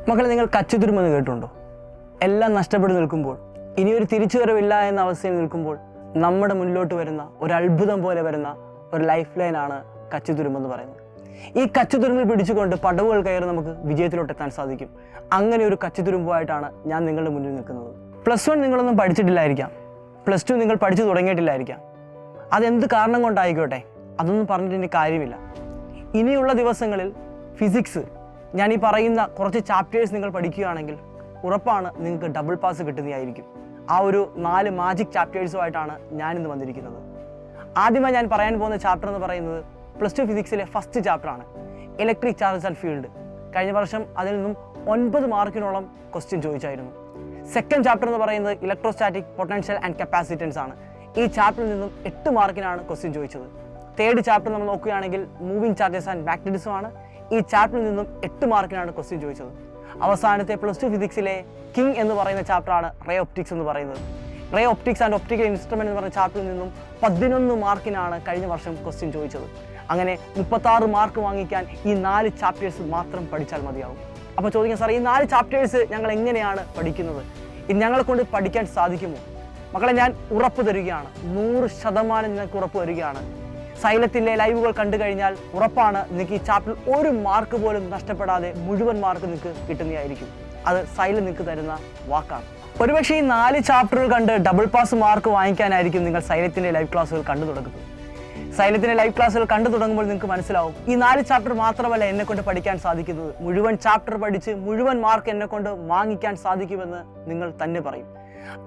മക്കളെ, നിങ്ങൾ കച്ചിത്തുരുമെന്ന് കേട്ടുണ്ടോ? എല്ലാം നഷ്ടപ്പെട്ടു നിൽക്കുമ്പോൾ, ഇനിയൊരു തിരിച്ചുവരവില്ല എന്ന അവസ്ഥയിൽ നിൽക്കുമ്പോൾ നമ്മുടെ മുന്നിലോട്ട് വരുന്ന ഒരു അത്ഭുതം പോലെ വരുന്ന ഒരു ലൈഫ് ലൈനാണ് കച്ചിത്തുരുമെന്ന് പറയുന്നത്. ഈ കച്ചിത്തുരുമ്പിൽ പിടിച്ചുകൊണ്ട് പടവുകൾ കയറി നമുക്ക് വിജയത്തിലോട്ടെത്താൻ സാധിക്കും. അങ്ങനെ ഒരു കച്ചിത്തുരുമ്പുമായിട്ടാണ് ഞാൻ നിങ്ങളുടെ മുന്നിൽ നിൽക്കുന്നത്. +1 നിങ്ങളൊന്നും പഠിച്ചിട്ടില്ലായിരിക്കാം, +2 നിങ്ങൾ പഠിച്ചു തുടങ്ങിയിട്ടില്ലായിരിക്കാം. അതെന്ത് കാരണം കൊണ്ടായിക്കോട്ടെ, അതൊന്നും പറഞ്ഞിട്ട് ഇനി കാര്യമില്ല. ഇനിയുള്ള ദിവസങ്ങളിൽ ഫിസിക്സ്, ഞാൻ ഈ പറയുന്ന കുറച്ച് ചാപ്റ്റേഴ്സ് നിങ്ങൾ പഠിക്കുകയാണെങ്കിൽ ഉറപ്പാണ് നിങ്ങൾക്ക് ഡബിൾ പാസ് കിട്ടുന്നതായിരിക്കും. ആ ഒരു 4 മാജിക് ചാപ്റ്റേഴ്സുമായിട്ടാണ് ഞാനിന്ന് വന്നിരിക്കുന്നത്. ആദ്യമായി ഞാൻ പറയാൻ പോകുന്ന ചാപ്റ്റർ എന്ന് പറയുന്നത് +2 ഫിസിക്സിലെ ഫസ്റ്റ് ചാപ്റ്ററാണ്, ഇലക്ട്രിക് ചാർജസ് ആൻഡ് ഫീൽഡ്. കഴിഞ്ഞ വർഷം അതിൽ നിന്നും 9 മാർക്കിനോളം ക്വസ്റ്റ്യൻ ചോദിച്ചായിരുന്നു. സെക്കൻഡ് ചാപ്റ്റർ എന്ന് പറയുന്നത് ഇലക്ട്രോസ്റ്റാറ്റിക് പൊട്ടൻഷ്യൽ ആൻഡ് കപ്പാസിറ്റൻസ് ആണ്. ഈ ചാപ്റ്ററിൽ നിന്നും 8 മാർക്കിനാണ് ക്വസ്റ്റ്യൻ ചോദിച്ചത്. തേർഡ് ചാപ്റ്റർ നമ്മൾ നോക്കുകയാണെങ്കിൽ മൂവിങ് ചാർജസ് ആൻഡ് മാഗ്നറ്റിസം ആണ്. ഈ ചാപ്റ്ററിൽ നിന്നും 8 മാർക്കിനാണ് ക്വസ്റ്റ്യൻ ചോദിച്ചത്. അവസാനത്തെ +2 ഫിസിക്സിലെ കിങ് എന്ന് പറയുന്ന ചാപ്റ്ററാണ് റേ ഒപ്റ്റിക്സ് എന്ന് പറയുന്നത്. Ray optics and optical instrument എന്ന് പറയുന്ന ചാപ്റ്ററിൽ നിന്നും 11 മാർക്കിനാണ് കഴിഞ്ഞ വർഷം ക്വസ്റ്റ്യൻ ചോദിച്ചത്. അങ്ങനെ 36 മാർക്ക് വാങ്ങിക്കാൻ ഈ 4 ചാപ്റ്റേഴ്സ് മാത്രം പഠിച്ചാൽ മതിയാവും. അപ്പോൾ ചോദിക്കാം, സാർ ഈ 4 ചാപ്റ്റേഴ്സ് ഞങ്ങൾ എങ്ങനെയാണ് പഠിക്കുന്നത്? ഇത് ഞങ്ങളെ കൊണ്ട് പഠിക്കാൻ സാധിക്കുമോ? മക്കളെ, ഞാൻ ഉറപ്പ് തരികയാണ്, 100% നിങ്ങൾക്ക് ഉറപ്പ് തരികയാണ്. സൈലത്തിലെ ലൈവുകൾ കണ്ടു കഴിഞ്ഞാൽ ഉറപ്പാണ് നിങ്ങൾക്ക് ഈ ചാപ്റ്ററിൽ 1 മാർക്ക് പോലും നഷ്ടപ്പെടാതെ മുഴുവൻ മാർക്ക് നിങ്ങൾക്ക് കിട്ടുന്നതായിരിക്കും. അത് സൈലം നിങ്ങൾക്ക് തരുന്ന വാക്കാണ്. ഒരുപക്ഷെ ഈ 4 ചാപ്റ്ററുകൾ കണ്ട് ഡബിൾ പാസ് മാർക്ക് വാങ്ങിക്കാനായിരിക്കും നിങ്ങൾ സൈലത്തിൻ്റെ ലൈവ് ക്ലാസ്സുകൾ കണ്ടു തുടങ്ങുന്നത്. സൈലത്തിൻ്റെ ലൈവ് ക്ലാസ്സുകൾ കണ്ടു തുടങ്ങുമ്പോൾ നിങ്ങൾക്ക് മനസ്സിലാവും, ഈ 4 ചാപ്റ്റർ മാത്രമല്ല എന്നെ കൊണ്ട് പഠിക്കാൻ സാധിക്കുന്നത്, മുഴുവൻ ചാപ്റ്റർ പഠിച്ച് മുഴുവൻ മാർക്ക് എന്നെ കൊണ്ട് വാങ്ങിക്കാൻ സാധിക്കുമെന്ന് നിങ്ങൾ തന്നെ പറയും.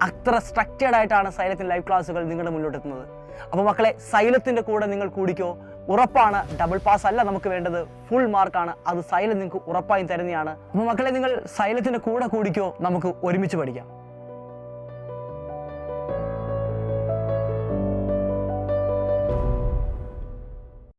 അത്ര സ്ട്രക്ചേർഡ് ആയിട്ടാണ് സൈലത്തിൻ്റെ ലൈവ് ക്ലാസ്സുകൾ നിങ്ങളുടെ മുന്നോട്ടെത്തുന്നത്. അപ്പോൾ മക്കളെ, സൈലത്തിൻ്റെ കൂടെ നിങ്ങൾ കൂടിക്കോ. ഉറപ്പാണ്, ഡബിൾ പാസ് അല്ല നമുക്ക് വേണ്ടത്, ഫുൾ മാർക്കാണ്. അത് സൈലം നിങ്ങൾക്ക് ഉറപ്പായും തരുന്നതാണ്. അപ്പോൾ മക്കളെ, നിങ്ങൾ സൈലത്തിൻ്റെ കൂടെ കൂടിക്കോ, നമുക്ക് ഒരുമിച്ച് പഠിക്കാം.